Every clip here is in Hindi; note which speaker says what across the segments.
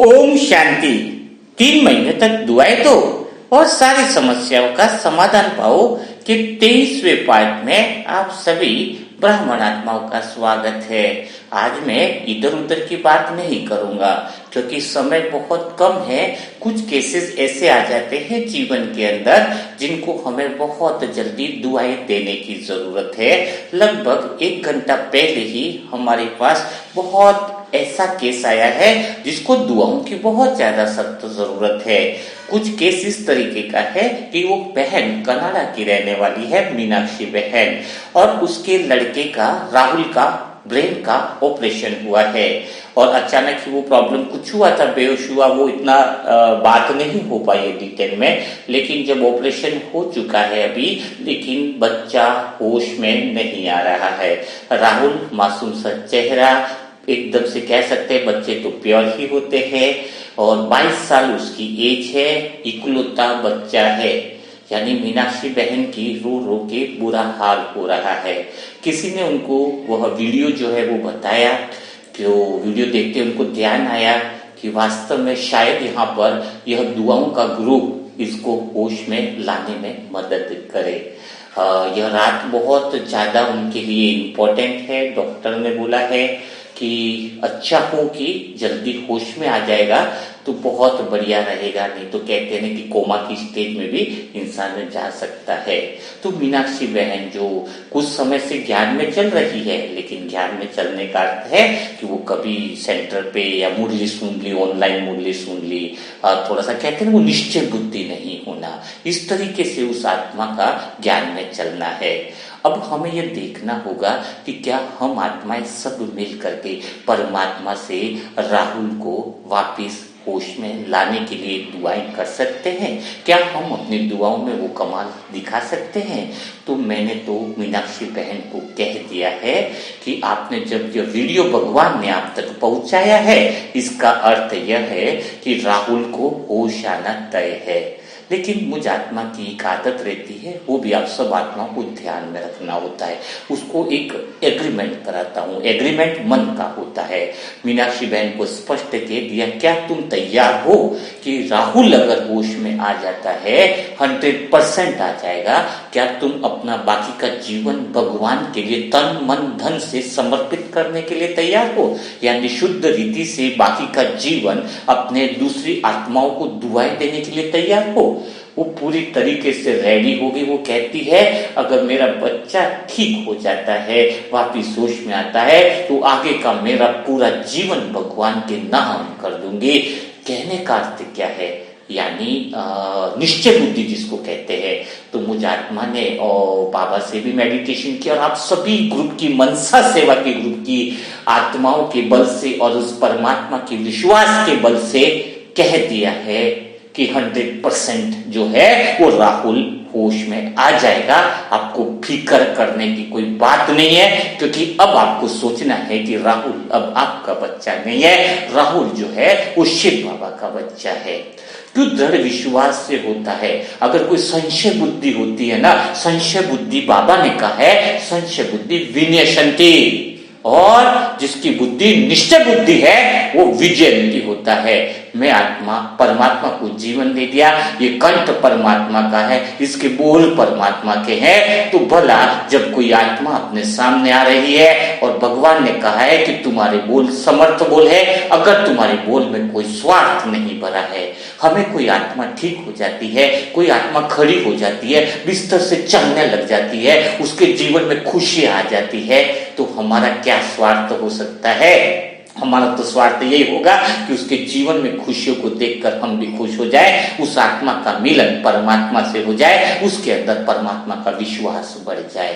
Speaker 1: ओम शांति। 3 महीने तक दुआएं दो और सारी समस्याओं का समाधान पाओ कि 23वें पाठ में आप सभी ब्राह्मण आत्माओं का स्वागत है। आज मैं इधर उधर की बात नहीं करूंगा क्योंकि समय बहुत कम है। कुछ केसेस ऐसे आ जाते हैं जीवन के अंदर जिनको हमें बहुत जल्दी दुआएं देने की जरूरत है। लगभग 1 घंटा पहले ही हमारे पास बहुत ऐसा केस आया है जिसको दुआओं की बहुत ज्यादा सख्त जरूरत है। कुछ केस इस तरीके का है कि वो बहन कनाडा की रहने वाली है, मीनाक्षी बहन, और उसके लड़के का राहुल का ब्रेन का ऑपरेशन हुआ है और अचानक ही वो प्रॉब्लम कुछ हुआ था, बेहोश हुआ। वो इतना बात नहीं हो पाई है डिटेल में, लेकिन जब ऑपरेशन हो चुका है अभी, लेकिन बच्चा होश में नहीं आ रहा है। राहुल मासूम सा चेहरा, एकदम से कह सकते हैं बच्चे तो प्योर ही होते हैं, और 22 साल उसकी एज है, इकलौता बच्चा है। यानी मीनाक्षी बहन की रो रो के बुरा हाल हो रहा है। किसी ने उनको वह वीडियो जो है वो बताया कि वो वीडियो देखते उनको ध्यान आया कि वास्तव में शायद यहाँ पर यह दुआओं का ग्रुप इसको होश में लाने में मदद करे। यह रात बहुत ज्यादा उनके लिए इम्पोर्टेंट है। डॉक्टर ने बोला है कि अच्छा हो कि जल्दी होश में आ जाएगा तो बहुत बढ़िया रहेगा, नहीं तो कहते हैं कि कोमा की स्टेज में भी इंसान जा सकता है। तो मीनाक्षी बहन जो कुछ समय से ज्ञान में चल रही है, लेकिन ज्ञान में चलने का अर्थ है कि वो कभी सेंटर पे या मुरली सुन ली, ऑनलाइन मुरली सुन ली, थोड़ा सा कहते हैं वो निश्चय बुद्धि नहीं होना, इस तरीके से उस आत्मा का ज्ञान में चलना है। अब हमें यह देखना होगा कि क्या हम आत्माएं सब मिल करके परमात्मा से राहुल को वापिस होश में लाने के लिए दुआएं कर सकते हैं। क्या हम अपनी दुआओं में वो कमाल दिखा सकते हैं? तो मैंने तो मीनाक्षी बहन को कह दिया है कि आपने जब यह वीडियो भगवान ने आप तक पहुंचाया है, इसका अर्थ यह है कि राहुल को होश आना तय है। लेकिन मुझ आत्मा की एक आदत रहती है, वो भी आप सब आत्माओं को ध्यान में रखना होता है। उसको एक एग्रीमेंट कराता हूँ। एग्रीमेंट मन का होता है। मीनाक्षी बहन को स्पष्ट कह दिया, क्या तुम तैयार हो कि राहुल अगर होश में आ जाता है, 100% आ जाएगा, क्या तुम अपना बाकी का जीवन भगवान के लिए तन मन धन से समर्पित करने के लिए तैयार हो? यानी शुद्ध रीति से बाकी का जीवन अपने दूसरी आत्माओं को दुआएं देने के लिए तैयार हो? वो पूरी तरीके से रेडी होगी। वो कहती है अगर मेरा बच्चा ठीक हो जाता है, वापिस होश में आता है, तो आगे का मेरा पूरा जीवन भगवान के नाम कर दूंगी। कहने का अर्थ क्या है? यानी निश्चय बुद्धि जिसको कहते हैं। तो मुझ आत्मा ने और बाबा से भी मेडिटेशन किया और आप सभी ग्रुप की, मनसा सेवा के ग्रुप की आत्माओं के बल से और उस परमात्मा के विश्वास के बल से कह दिया है कि 100% जो है वो राहुल होश में आ जाएगा। आपको फिक्र करने की कोई बात नहीं है, क्योंकि अब आपको सोचना है कि राहुल अब आपका बच्चा नहीं है, राहुल जो है वो शिव बाबा का बच्चा है। क्यों? दृढ़ विश्वास से होता है। अगर कोई संशय बुद्धि होती है ना, संशय बुद्धि बाबा ने कहा है संशय बुद्धि विनयशंति, और जिसकी बुद्धि निश्चय बुद्धि है वो विजयंती होता है। मैं आत्मा परमात्मा को जीवन दे दिया, ये कंठ परमात्मा का है, इसके बोल परमात्मा के हैं। तो भला जब कोई आत्मा अपने सामने आ रही है और भगवान ने कहा है कि तुम्हारे बोल समर्थ बोल है, अगर तुम्हारे बोल में कोई स्वार्थ नहीं भरा है, हमें कोई आत्मा ठीक हो जाती है, कोई आत्मा खड़ी हो जाती है, बिस्तर से चलने लग जाती है, उसके जीवन में खुशी आ जाती है, तो हमारा क्या स्वार्थ हो सकता है? हमारा तो स्वार्थ यही होगा कि उसके जीवन में खुशियों को देखकर हम भी खुश हो जाए, उस आत्मा का मिलन परमात्मा से हो जाए, उसके अंदर परमात्मा का विश्वास बढ़ जाए।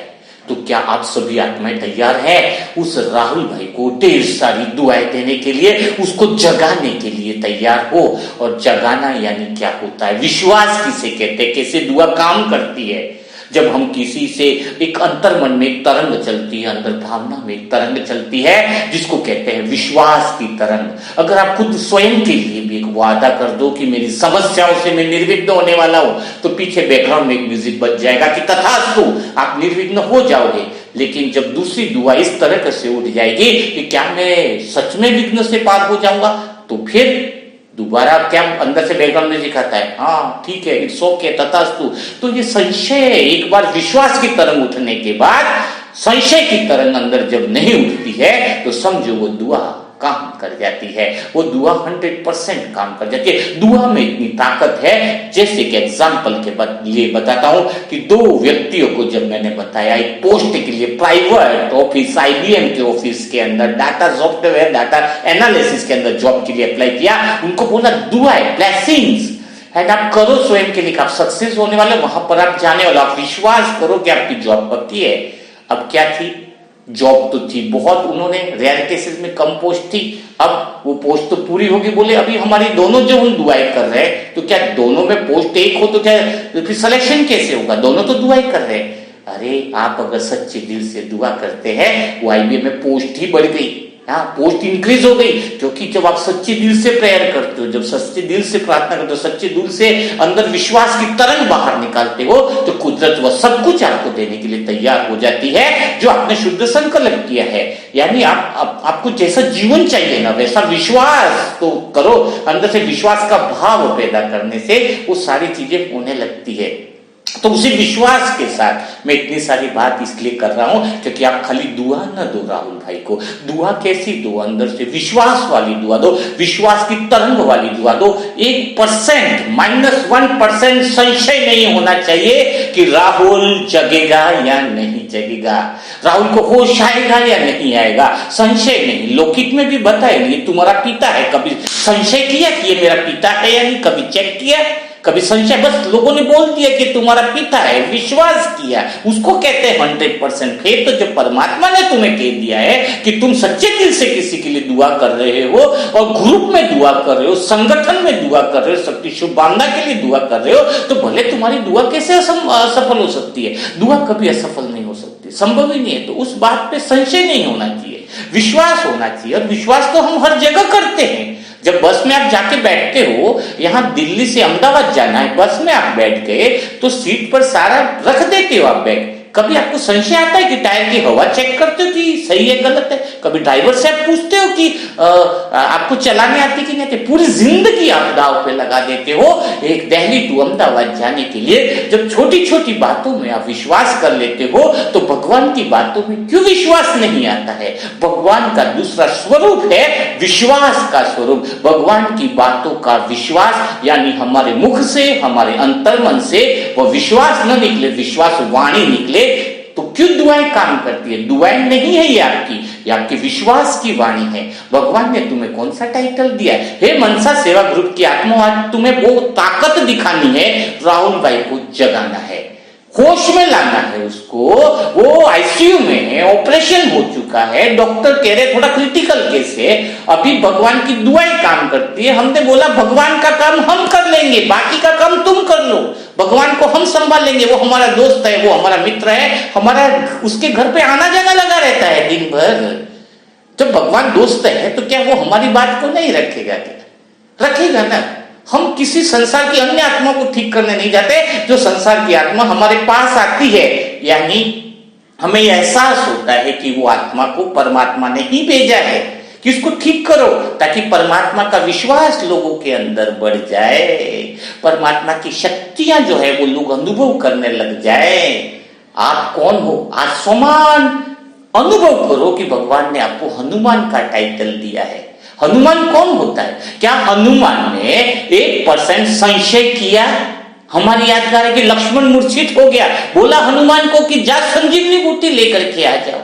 Speaker 1: तो क्या आप सभी आत्माएं तैयार हैं उस राहुल भाई को ढेर सारी दुआएं देने के लिए, उसको जगाने के लिए तैयार हो? और जगाना यानी क्या होता है? विश्वास किसे कहते हैं? कैसे दुआ काम करती है? जब हम किसी से एक अंतर मन में एक तरंग चलती है, अंदर भावना में एक तरंग चलती है, जिसको कहते हैं विश्वास की तरंग। अगर आप खुद स्वयं के लिए भी एक वादा कर दो कि मेरी समस्याओं से मैं निर्विघ्न होने वाला हूं, तो पीछे बैकग्राउंड में एक म्यूजिक बज जाएगा कि तथास्तु, आप निर्विघ्न हो जाओगे। लेकिन जब दूसरी दुआ इस तरह से उठ जाएगी कि क्या मैं सच में विघ्न से पार हो जाऊंगा, तो फिर दोबारा क्या अंदर से बैकग्राउंड में दिखाता है, हाँ ठीक है, इट्स ओके, तथास्तु। तो ये संशय, एक बार विश्वास की तरंग उठने के बाद संशय की तरंग अंदर जब नहीं उठती है तो समझो वो दुआ काम कर जाती है, वो दुआ 100% काम कर जाती है। दुआ में इतनी ताकत है, जैसे कि एग्जाम्पल के लिए बताता हूं कि 2 व्यक्तियों को जब मैंने बताया एक पोस्ट के लिए प्राइवेट ऑफिस, IBM के ऑफिस के अंदर डाटा सॉफ्टवेयर, डाटा एनालिसिस के अंदर जॉब के लिए अप्लाई किया, उनको बोला दुआ है, ब्लेसिंग्स एंड आप करो स्वयं के लिए, आप सक्सेस होने वाले, वहां पर आप जाने वाले, आप विश्वास करो कि आपकी जॉब पक्की है। अब क्या थी, जॉब तो थी बहुत, उन्होंने रेयर केसेस में कम पोस्ट थी, अब वो पोस्ट तो पूरी होगी, बोले अभी हमारी दोनों जो हम दुआएं कर रहे हैं, तो क्या दोनों में पोस्ट एक हो तो क्या फिर सिलेक्शन कैसे होगा, दोनों तो दुआएं कर रहे हैं। अरे आप अगर सच्चे दिल से दुआ करते हैं, वो IBM में पोस्ट ही बढ़ गई, हाँ पोस्ट इंक्रीज हो गई, क्योंकि जब आप सच्चे दिल से प्रेयर करते हो, जब सच्चे दिल से प्रार्थना करते हो, सच्चे दिल से अंदर विश्वास की तरंग बाहर निकालते हो, तो कुदरत वह सब कुछ आपको देने के लिए तैयार हो जाती है जो आपने शुद्ध संकल्प किया है। यानी आपको जैसा जीवन चाहिए ना, वैसा विश्वास तो करो, अंदर से विश्वास का भाव पैदा करने से वो सारी चीजें होने लगती है। तो उसी विश्वास के साथ मैं इतनी सारी बात इसलिए कर रहा हूं क्योंकि आप खाली दुआ न दो राहुल भाई को, दुआ कैसी दो, अंदर से विश्वास वाली दुआ दो, विश्वास की तरंग वाली दुआ दो। 1% -1% संशय नहीं होना चाहिए कि राहुल जगेगा या नहीं जगेगा, राहुल को होश आएगा या नहीं आएगा, संशय नहीं। लौकिक में भी बताए ये तुम्हारा पिता है, कभी संशय किया कि ये मेरा पिता है या नहीं, कभी चेक किया, कभी संशय, बस लोगों ने बोल दिया कि तुम्हारा पिता है, विश्वास किया, उसको कहते हैं 100%। फिर तो जब परमात्मा ने तुम्हें कह दिया है कि तुम सच्चे दिल से किसी के लिए दुआ कर रहे हो और ग्रुप में दुआ कर रहे हो, संगठन में दुआ कर रहे हो, सबकी शुभ कामना के लिए दुआ कर रहे हो, तो भले तुम्हारी दुआ कैसे असफल हो सकती है, दुआ कभी असफल नहीं हो सकती, संभव ही नहीं है। तो उस बात पे संशय नहीं होना चाहिए, विश्वास होना चाहिए। और विश्वास तो हम हर जगह करते हैं। जब बस में आप जाके बैठते हो, यहां दिल्ली से अहमदाबाद जाना है, बस में आप बैठ गए तो सीट पर सारा रख देते हो आप बैग, कभी आपको संशय आता है कि टायर की हवा चेक करते हो कि सही है गलत है, कभी ड्राइवर से आप पूछते हो कि आपको चलाने आती कि नहीं आती, पूरी जिंदगी आप दांव पे लगा देते हो एक दिल्ली टू अहमदाबाद जाने के लिए। जब छोटी छोटी बातों में आप विश्वास कर लेते हो तो भगवान की बातों में क्यों विश्वास नहीं आता है? भगवान का दूसरा स्वरूप है विश्वास का स्वरूप, भगवान की बातों का विश्वास, यानी हमारे मुख से, हमारे अंतर्मन से वह विश्वास न निकले, विश्वास वाणी निकले, तो क्यों दुआएं काम करती है? दुआएं नहीं है ये आपकी विश्वास की वाणी है। भगवान ने तुम्हें कौन सा टाइटल दिया है? हे मनसा सेवा ग्रुप की आत्मा, आज तुम्हें वो ताकत दिखानी है, राहुल भाई को जगाना है, होश में लाना है उसको। वो ICU में है, ऑपरेशन हो चुका है, डॉक्टर कह रहे थोड़ा क्रिटिकल केस है, अभी भगवान की दुआएं काम करती है। हमने बोला भगवान का काम हम कर लेंगे, बाकी का काम तुम कर लो, भगवान को हम संभाल लेंगे, वो हमारा दोस्त है, वो हमारा मित्र है, हमारा उसके घर पे आना जाना लगा रहता है दिन भर। जब भगवान दोस्त है तो क्या वो हमारी बात को नहीं रखेगा? क्या रखेगा ना। हम किसी संसार की अन्य आत्मा को ठीक करने नहीं जाते, जो संसार की आत्मा हमारे पास आती है, यानी हमें एहसास होता है कि वो आत्मा को परमात्मा ने ही भेजा है कि इसको ठीक करो, ताकि परमात्मा का विश्वास लोगों के अंदर बढ़ जाए, परमात्मा की शक्तियां जो है वो लोग अनुभव करने लग जाए। आप कौन हो? आज समान अनुभव करो कि भगवान ने आपको हनुमान का टाइटल दिया है। हनुमान कौन होता है? क्या हनुमान ने 1% संशय किया? हमारी यादगार है कि लक्ष्मण मूर्छित हो गया, बोला हनुमान को कि जा संजीवनी बूटी लेकर के आ जाओ।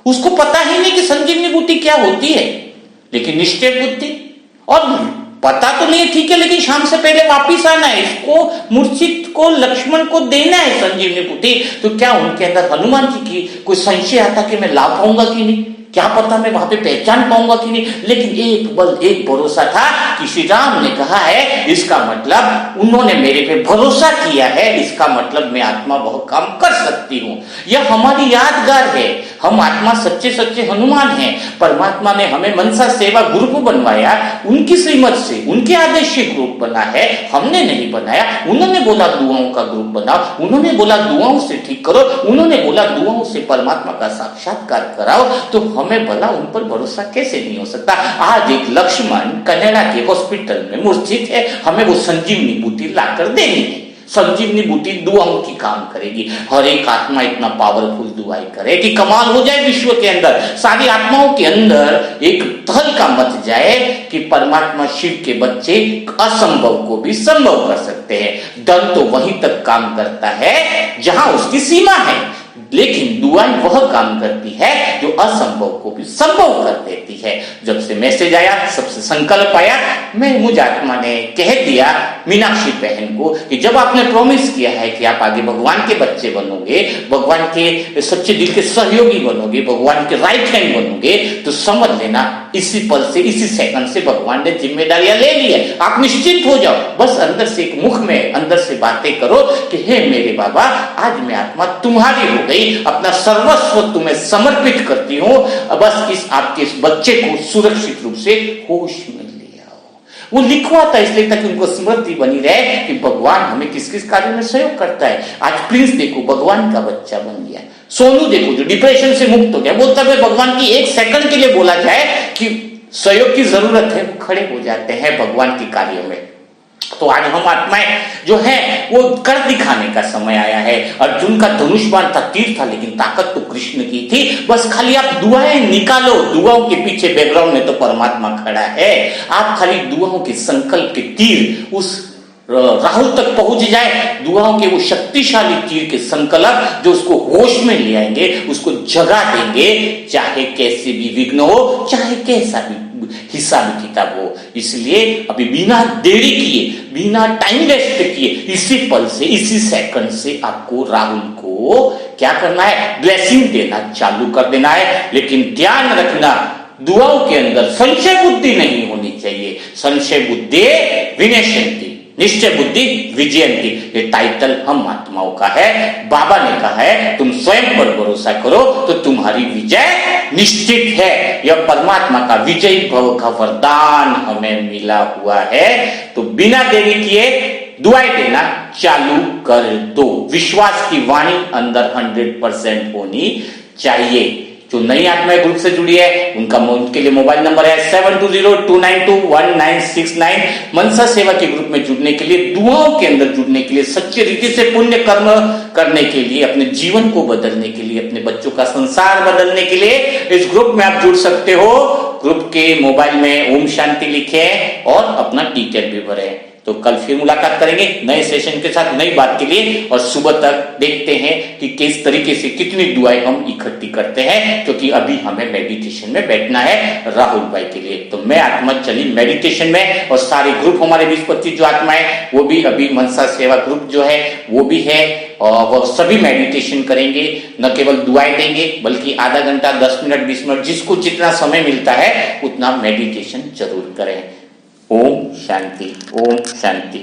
Speaker 1: उसको पता ही नहीं कि संजीवनी बूटी क्या होती है, लेकिन निश्चय बुद्धि, और पता तो नहीं, ठीक है, लेकिन शाम से पहले वापिस आना है, इसको मूर्छित को लक्ष्मण को देना है संजीवनी बूटी। तो क्या उनके अंदर हनुमान जी की कोई संशय आता कि मैं ला पाऊंगा कि नहीं, क्या पता मैं वहां पे पहचान पाऊंगा कि नहीं? लेकिन एक बल, एक भरोसा था कि श्री राम ने कहा है, इसका मतलब उन्होंने मेरे पे भरोसा किया है, इसका मतलब मैं आत्मा वह काम कर सकती हूं। यह हमारी यादगार है, हम आत्मा सच्चे सच्चे हनुमान हैं। परमात्मा ने हमें मनसा सेवा ग्रुप बनवाया, उनकी श्रीमत से, उनके आदेश से ग्रुप बना है, हमने नहीं बनाया। उन्होंने बोला दुआओं का ग्रुप बनाओ, उन्होंने बोला दुआओं से ठीक करो, उन्होंने बोला दुआओं से परमात्मा का साक्षात्कार कराओ। तो हमें भला उन पर भरोसा कैसे नहीं हो सकता। आज एक लक्ष्मण कनाडा के हॉस्पिटल में मूर्छित है, हमें वो संजीवनी बूटी लाकर देनी है। संजीवनी बूटी दुआओं की काम करेगी। हर एक आत्मा इतना पावरफुल दुआई करे कि कमाल हो जाए विश्व के अंदर, सारी आत्माओं के अंदर एक तहलका मच जाए कि परमात्मा शिव के बच्चे असंभव को भी संभव कर सकते हैं। धन तो वहीं तक काम करता है जहां उसकी सीमा है, लेकिन दुआएं वह काम करती है जो असंभव को भी संभव कर देती है। जब से मैसेज आया, सबसे संकल्प आया, मुझ आत्मा ने कह दिया मीनाक्षी बहन को कि जब आपने प्रॉमिस किया है कि आप आगे भगवान के बच्चे बनोगे, भगवान के सच्चे दिल के सहयोगी बनोगे, भगवान के राइट हैंड बनोगे, तो समझ लेना इसी पल से, इसी सेकंड से भगवान ने जिम्मेदारियां ले ली है। आप निश्चिंत हो जाओ, बस अंदर से एक मुख में अंदर से बातें करो कि हे मेरे बाबा, आज मैं आत्मा तुम्हारी हो गई, अपना सर्वस्व तुम्हें समर्पित करती हूँ। बस इस आपके इस बच्चे को सुरक्षित रूप से होश में ले आओ। वो लिखवाता इसलिए ताकि उनको स्मृति बनी रहे कि भगवान हमें किस किस कार्य में सहयोग करता है। आज प्रिंस देखो भगवान का बच्चा बन गया, सोनू देखो जो डिप्रेशन से मुक्त हो गया, वो तब भगवान की एक सेकंड के लिए बोला जाए कि सहयोग की जरूरत है, वो खड़े हो जाते हैं भगवान के कार्यों में। तो आज हम आत्माएं जो है वो कर दिखाने का समय आया है। अर्जुन का धनुष बाण था, तीर था, लेकिन ताकत तो कृष्ण की थी। बस खाली आप दुआएं निकालो, दुआओं के पीछे बैकग्राउंड में तो परमात्मा खड़ा है। आप खाली दुआओं के संकल्प के तीर उस राहुल तक पहुंच जाए, दुआओं के वो शक्तिशाली तीर के संकल्प जो उसको होश में ले आएंगे, उसको जगा देंगे, चाहे कैसे भी विघ्न हो, चाहे कैसा भी हिसाब किताब हो। इसलिए अभी बिना देरी किए, बिना टाइम वेस्ट किए, इसी पल से, इसी सेकंड से आपको राहुल को क्या करना है, ब्लेसिंग देना चालू कर देना है। लेकिन ध्यान रखना, दुआओं के अंदर संशय बुद्धि नहीं होनी चाहिए। संशय बुद्धि विनश्यन्ति, निश्चय बुद्धि विजयंती, ये टाइटल हम आत्माओं का है। बाबा ने कहा है तुम स्वयं पर भरोसा करो तो तुम्हारी विजय निश्चित है। यह परमात्मा का विजयी भव का वरदान हमें मिला हुआ है। तो बिना देरी किए दुआएं देना चालू कर दो। विश्वास की वाणी अंदर 100% होनी चाहिए। जो नई आत्माएं ग्रुप से जुड़ी है उनके लिए मोबाइल नंबर है 7202921969। मनसा सेवा के ग्रुप में जुड़ने के लिए, दुआओं के अंदर जुड़ने के लिए, सच्चे रीति से पुण्य कर्म करने के लिए, अपने जीवन को बदलने के लिए, अपने बच्चों का संसार बदलने के लिए इस ग्रुप में आप जुड़ सकते हो। ग्रुप के मोबाइल में ओम शांति लिखे और अपना डिटेल भी भरे। तो कल फिर मुलाकात करेंगे नए सेशन के साथ, नई बात के लिए। और सुबह तक देखते हैं कि किस तरीके से कितनी दुआएं हम इकट्ठी करते हैं, क्योंकि अभी हमें मेडिटेशन में बैठना है राहुल भाई के लिए। तो मैं आत्मा चली मेडिटेशन में, और सारे ग्रुप हमारे 20-25 जो आत्माएं वो भी अभी मनसा सेवा ग्रुप जो है वो भी है, और वो सभी मेडिटेशन करेंगे। न केवल दुआएं देंगे बल्कि आधा घंटा, 10 मिनट, 20 मिनट, जिसको जितना समय मिलता है उतना मेडिटेशन जरूर करें। ओम शांति, ओम शांति।